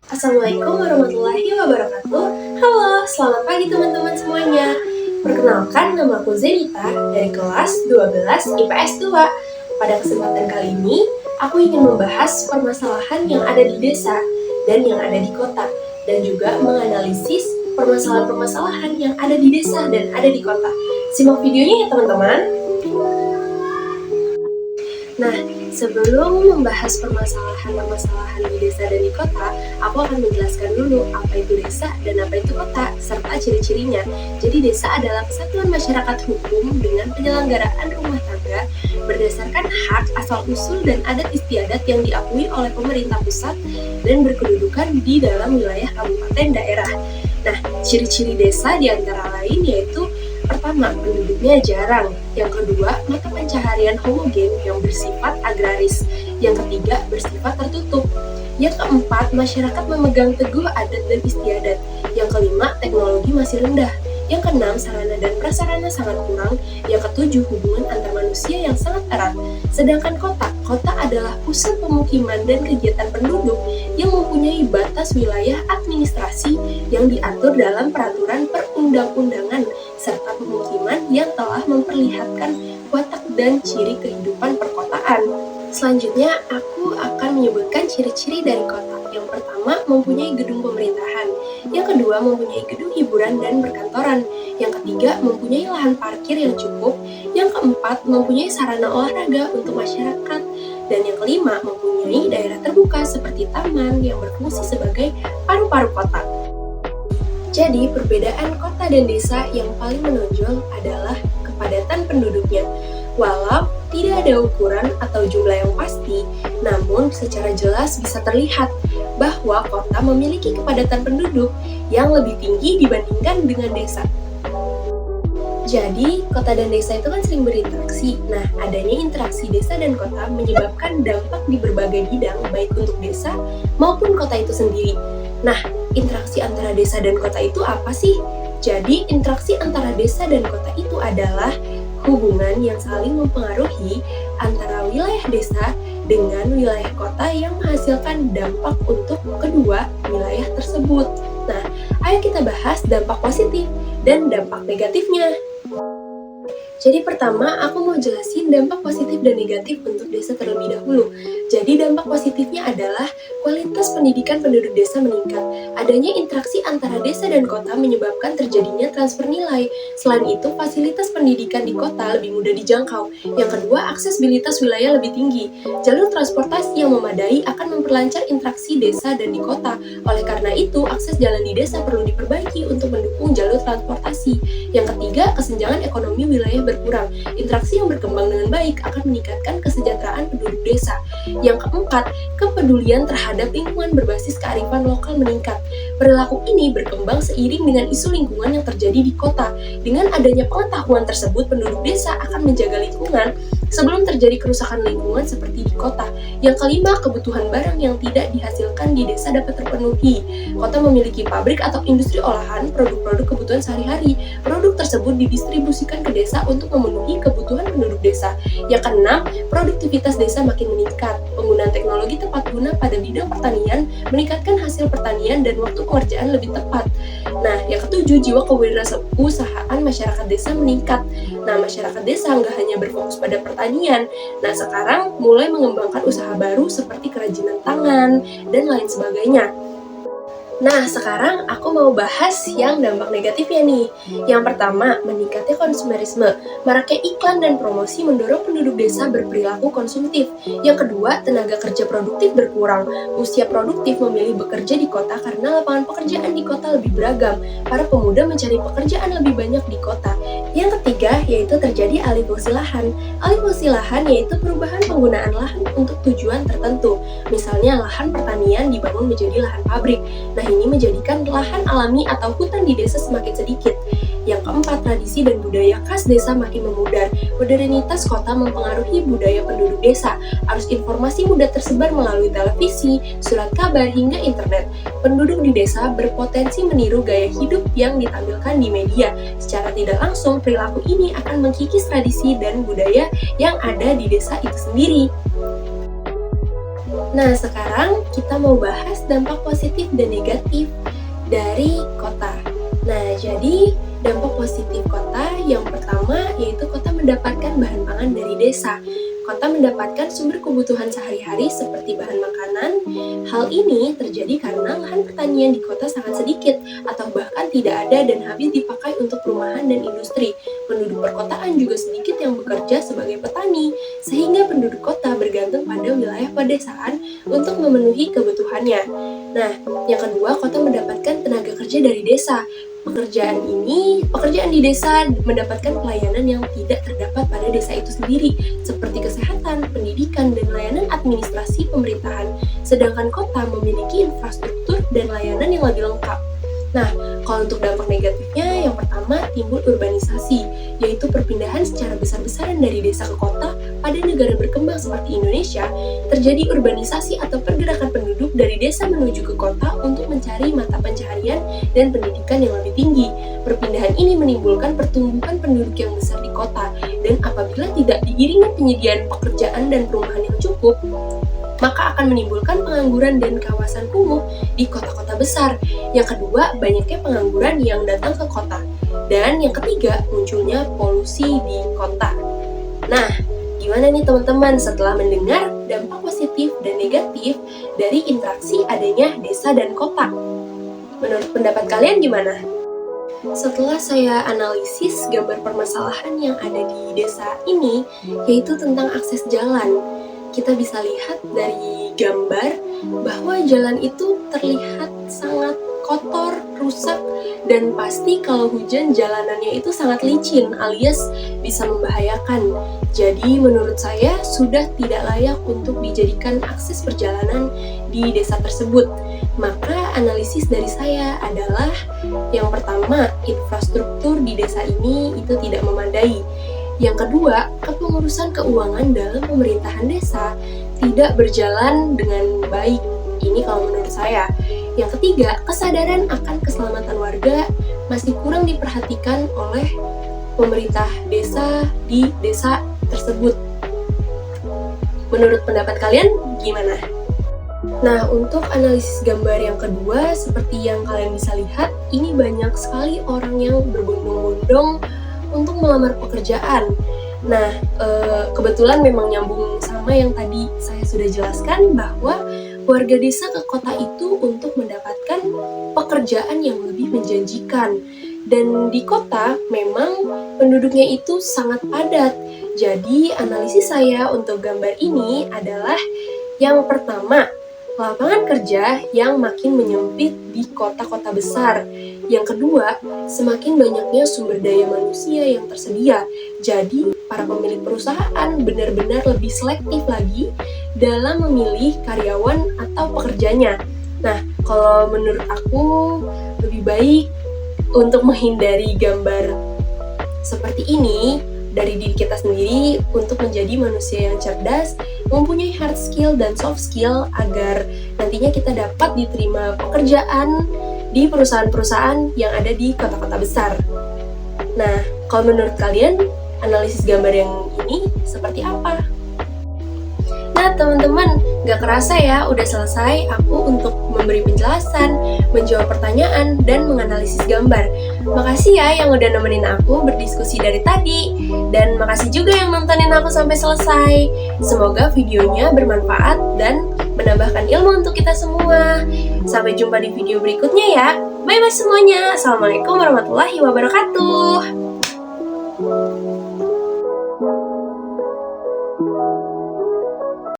Assalamualaikum warahmatullahi wabarakatuh. Halo, selamat pagi teman-teman semuanya. Perkenalkan, nama aku Zenita dari kelas 12 IPS 2. Pada kesempatan kali ini, aku ingin membahas permasalahan yang ada di desa dan yang ada di kota, dan juga menganalisis permasalahan-permasalahan yang ada di desa dan ada di kota. Simak videonya ya teman-teman. Nah, sebelum membahas permasalahan-permasalahan di desa dan di kota, aku akan menjelaskan dulu apa itu desa dan apa itu kota, serta ciri-cirinya. Jadi desa adalah kesatuan masyarakat hukum dengan penyelenggaraan rumah tangga berdasarkan hak asal-usul dan adat istiadat yang diakui oleh pemerintah pusat dan berkedudukan di dalam wilayah kabupaten daerah. Nah, ciri-ciri desa diantara lain yaitu pertama, penduduknya jarang. Yang kedua, mata pencaharian homogen yang bersifat agraris. Yang ketiga, bersifat tertutup. Yang keempat, masyarakat memegang teguh adat dan istiadat. Yang kelima, teknologi masih rendah. Yang keenam, sarana dan prasarana sangat kurang. Yang ketujuh, hubungan antar manusia yang sangat erat. Sedangkan kota adalah pusat pemukiman dan kegiatan penduduk yang mempunyai batas wilayah administrasi yang diatur dalam peraturan perundang-undangan serta pemukiman yang telah memperlihatkan watak dan ciri kehidupan perkotaan. Selanjutnya, aku akan menyebutkan ciri-ciri dari kota. Yang pertama, mempunyai gedung pemerintahan. Yang kedua, mempunyai gedung hiburan dan perkantoran. Yang ketiga, mempunyai lahan parkir yang cukup. Yang keempat, mempunyai sarana olahraga untuk masyarakat. Dan yang kelima, mempunyai daerah terbuka seperti taman yang berfungsi sebagai paru-paru kota. Jadi, perbedaan kota dan desa yang paling menonjol adalah kepadatan penduduknya. Walau tidak ada ukuran atau jumlah yang pasti, namun secara jelas bisa terlihat bahwa kota memiliki kepadatan penduduk yang lebih tinggi dibandingkan dengan desa. Jadi, kota dan desa itu kan sering berinteraksi. Nah, adanya interaksi desa dan kota menyebabkan dampak di berbagai bidang, baik untuk desa maupun kota itu sendiri. Nah, interaksi antara desa dan kota itu apa sih? Jadi, interaksi antara desa dan kota itu adalah hubungan yang saling mempengaruhi antara wilayah desa dengan wilayah kota yang menghasilkan dampak untuk kedua wilayah tersebut. Nah, ayo kita bahas dampak positif dan dampak negatifnya. Jadi pertama, aku mau jelasin dampak positif dan negatif untuk desa terlebih dahulu. Jadi dampak positifnya adalah kualitas pendidikan penduduk desa meningkat. Adanya interaksi antara desa dan kota menyebabkan terjadinya transfer nilai. Selain itu, fasilitas pendidikan di kota lebih mudah dijangkau. Yang kedua, aksesibilitas wilayah lebih tinggi. Jalur transportasi yang memadai akan memperlancar interaksi desa dan di kota. Oleh karena itu, akses jalan di desa perlu diperbaiki untuk mendukung jalur transportasi. Yang ketiga, kesenjangan ekonomi wilayah berkurang. Interaksi yang berkembang dengan baik akan meningkatkan kesejahteraan penduduk desa. Yang keempat, kepedulian terhadap lingkungan berbasis kearifan lokal meningkat. Perilaku ini berkembang seiring dengan isu lingkungan yang terjadi di kota. Dengan adanya pengetahuan tersebut, penduduk desa akan menjaga lingkungan sebelum terjadi kerusakan lingkungan seperti di kota. Yang kelima, kebutuhan barang yang tidak dihasilkan di desa dapat terpenuhi. Kota memiliki pabrik atau industri olahan produk-produk kebutuhan sehari-hari. Produk tersebut didistribusikan ke desa untuk memenuhi kebutuhan penduduk desa. Yang keenam, produktivitas desa makin meningkat. Penggunaan teknologi tepat guna pada bidang pertanian meningkatkan hasil pertanian dan waktu pengerjaan lebih tepat. Nah, yang ketujuh, jiwa kewirausahaan masyarakat desa meningkat. Nah, masyarakat desa nggak hanya berfokus pada pertanian. Nah, sekarang mulai mengembangkan usaha baru seperti kerajinan tangan dan lain sebagainya. Nah, sekarang aku mau bahas yang dampak negatifnya nih. Yang pertama, meningkatnya konsumerisme. Maraknya iklan dan promosi mendorong penduduk desa berperilaku konsumtif. Yang kedua, tenaga kerja produktif berkurang. Usia produktif memilih bekerja di kota karena lapangan pekerjaan di kota lebih beragam. Para pemuda mencari pekerjaan lebih banyak di kota. Yang ketiga, yaitu terjadi alih fungsi lahan. Alih fungsi lahan yaitu perubahan penggunaan lahan untuk tujuan tertentu. Misalnya, lahan pertanian dibangun menjadi lahan pabrik. Nah, ini menjadikan lahan alami atau hutan di desa semakin sedikit. Yang keempat, tradisi dan budaya khas desa makin memudar. Modernitas kota mempengaruhi budaya penduduk desa. Arus informasi mudah tersebar melalui televisi, surat kabar, hingga internet. Penduduk di desa berpotensi meniru gaya hidup yang ditampilkan di media. Secara tidak langsung, perilaku ini akan mengkikis tradisi dan budaya yang ada di desa itu sendiri. Nah, sekarang kita mau bahas dampak positif dan negatif dari kota. Nah, jadi dampak positif kota yang pertama yaitu kota mendapatkan bahan pangan dari desa. Kota mendapatkan sumber kebutuhan sehari-hari seperti bahan makanan. Hal ini terjadi karena lahan pertanian di kota sangat sedikit atau bahkan tidak ada dan habis dipakai untuk perumahan dan industri. Penduduk perkotaan juga sedikit yang bekerja sebagai petani, sehingga penduduk kota bergantung pada wilayah pedesaan untuk memenuhi kebutuhannya. Nah, yang kedua, kota mendapatkan tenaga kerja dari desa. Pekerjaan di desa mendapatkan pelayanan yang tidak terdapat pada desa itu sendiri, seperti kesehatan, pendidikan, dan layanan administrasi pemerintahan. Sedangkan kota memiliki infrastruktur dan layanan yang lebih lengkap. Nah, kalau untuk dampak negatifnya, yang pertama timbul urbanisasi, yaitu perpindahan secara besar-besaran dari desa ke kota. Pada negara berkembang seperti Indonesia, terjadi urbanisasi atau pergerakan penduduk dari desa menuju ke kota untuk mencari mata pencaharian dan pendidikan yang lebih tinggi. Perpindahan ini menimbulkan pertumbuhan penduduk yang besar di kota, dan apabila tidak diiringi penyediaan pekerjaan dan perumahan yang cukup, maka akan menimbulkan pengangguran dan kawasan kumuh di kota-kota besar. Yang kedua, banyaknya pengangguran yang datang ke kota. Dan yang ketiga, munculnya polusi di kota. Nah, gimana nih teman-teman setelah mendengar dampak positif dan negatif dari interaksi adanya desa dan kota? Menurut pendapat kalian gimana? Setelah saya analisis gambar permasalahan yang ada di desa ini, yaitu tentang akses jalan, kita bisa lihat dari gambar bahwa jalan itu terlihat sangat kotor, rusak, dan pasti kalau hujan jalanannya itu sangat licin alias bisa membahayakan. Jadi menurut saya sudah tidak layak untuk dijadikan akses perjalanan di desa tersebut. Maka analisis dari saya adalah yang pertama, infrastruktur di desa ini itu tidak memadai. Yang kedua, kepengurusan keuangan dalam pemerintahan desa tidak berjalan dengan baik. Ini kalau menurut saya. Yang ketiga, kesadaran akan keselamatan warga masih kurang diperhatikan oleh pemerintah desa di desa tersebut. Menurut pendapat kalian gimana? Nah, untuk analisis gambar yang kedua, seperti yang kalian bisa lihat, ini banyak sekali orang yang berbondong-bondong untuk melamar pekerjaan. Nah, kebetulan memang nyambung sama yang tadi saya sudah jelaskan bahwa warga desa ke kota itu untuk mendapatkan pekerjaan yang lebih menjanjikan. Dan di kota memang penduduknya itu sangat padat. Jadi analisis saya untuk gambar ini adalah yang pertama, lapangan kerja yang makin menyempit di kota-kota besar. Yang kedua, semakin banyaknya sumber daya manusia yang tersedia. Jadi, para pemilik perusahaan benar-benar lebih selektif lagi dalam memilih karyawan atau pekerjanya. Nah, kalau menurut aku lebih baik untuk menghindari gambar seperti ini dari diri kita sendiri untuk menjadi manusia yang cerdas, mempunyai hard skill dan soft skill agar nantinya kita dapat diterima pekerjaan di perusahaan-perusahaan yang ada di kota-kota besar. Nah, kalau menurut kalian, analisis gambar yang ini seperti apa? Nah, teman-teman, gak kerasa ya udah selesai aku untuk memberi penjelasan, menjawab pertanyaan, dan menganalisis gambar. Makasih ya yang udah nemenin aku berdiskusi dari tadi, dan makasih juga yang nontonin aku sampai selesai. Semoga videonya bermanfaat dan menambahkan ilmu untuk kita semua. Sampai jumpa di video berikutnya ya. Bye-bye semuanya. Assalamualaikum warahmatullahi wabarakatuh.